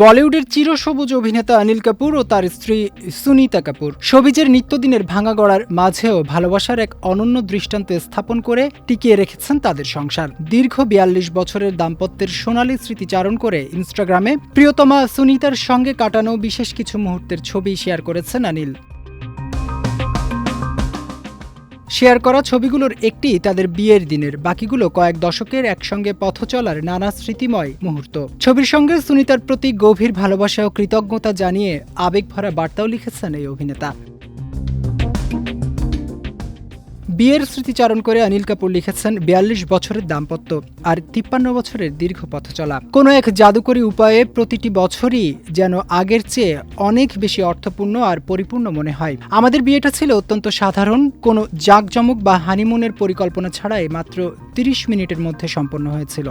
বলিউডের চিরসবুজ অভিনেতা অনিল কাপুর ও তার স্ত্রী সুনিতা কাপুর শোবিজের নিত্যদিনের ভাঙা গড়ার মাঝেও ভালোবাসার এক অনন্য দৃষ্টান্ত স্থাপন করে টিকিয়ে রেখেছেন তাদের সংসার। দীর্ঘ ৪২ বছরের দাম্পত্যের সোনালী স্মৃতিচারণ করে ইনস্টাগ্রামে প্রিয়তমা সুনিতার সঙ্গে কাটানো বিশেষ কিছু মুহূর্তের ছবি শেয়ার করেছেন অনিল। শেয়ার করা ছবিগুলোর একটি তাদের বিয়ের দিনের, বাকিগুলো কয়েক দশকের একসঙ্গে পথ চলার নানা স্মৃতিময় মুহূর্ত। ছবির সঙ্গে সুনিতার প্রতি গভীর ভালোবাসা ও কৃতজ্ঞতা জানিয়ে আবেগভরা বার্তাও লিখেছেন এই অভিনেতা। বিয়ের স্মৃতিচারণ করে অনিল কাপুর লিখেছেন, ৪২ বছরের দাম্পত্য আর ৫৩ বছরের দীর্ঘ পথ চলা। কোনো এক জাদুকরী উপায়ে প্রতিটি বছরই যেন আগের চেয়ে অনেক বেশি অর্থপূর্ণ আর পরিপূর্ণ মনে হয়। আমাদের বিয়েটা ছিল অত্যন্ত সাধারণ, কোনো জাঁকজমক বা হানিমুনের পরিকল্পনা ছাড়াই মাত্র ৩০ মিনিটের মধ্যে সম্পন্ন হয়েছিল।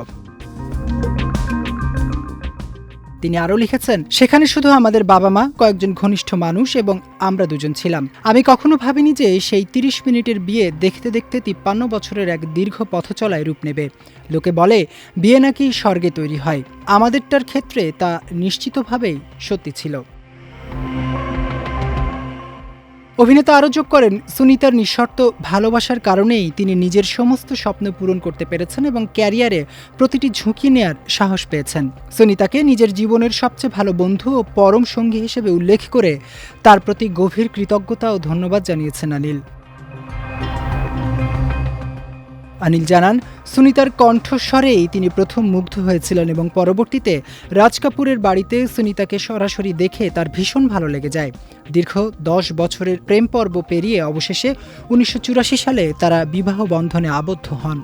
তিনি আরও লিখেছেন, সেখানে শুধু আমাদের বাবা মা, কয়েকজন ঘনিষ্ঠ মানুষ এবং আমরা দুজন ছিলাম। আমি কখনো ভাবিনি যে সেই ৩০ মিনিটের বিয়ে দেখতে দেখতে ৫৩ বছরের এক দীর্ঘ পথচলায় রূপ নেবে। লোকে বলে বিয়ে নাকি স্বর্গে তৈরি হয়, আমাদেরটার ক্ষেত্রে তা নিশ্চিতভাবেই সত্যি ছিল। অভিনেতা আরও যোগ করেন, সুনিতার নিঃশর্ত ভালোবাসার কারণেই তিনি নিজের সমস্ত স্বপ্ন পূরণ করতে পেরেছেন এবং ক্যারিয়ারে প্রতিটি ঝুঁকি নেয়ার সাহস পেয়েছেন। সুনিতাকে নিজের জীবনের সবচেয়ে ভালো বন্ধু ও পরম সঙ্গী হিসেবে উল্লেখ করে তার প্রতি গভীর কৃতজ্ঞতা ও ধন্যবাদ জানিয়েছেন অনিল। অনিল জানান, সুনিতার কণ্ঠস্বরেই তিনি প্রথম মুগ্ধ হয়েছিলেন এবং পরবর্তীতে রাজ কাপুরের বাড়িতে সুনিতাকে সরাসরি দেখে তার ভীষণ ভালো লেগে যায়। দীর্ঘ ১০ বছরের প্রেম পর্ব পেরিয়ে অবশেষে ১৯৮৪ সালে তারা বিবাহ বন্ধনে আবদ্ধ হন।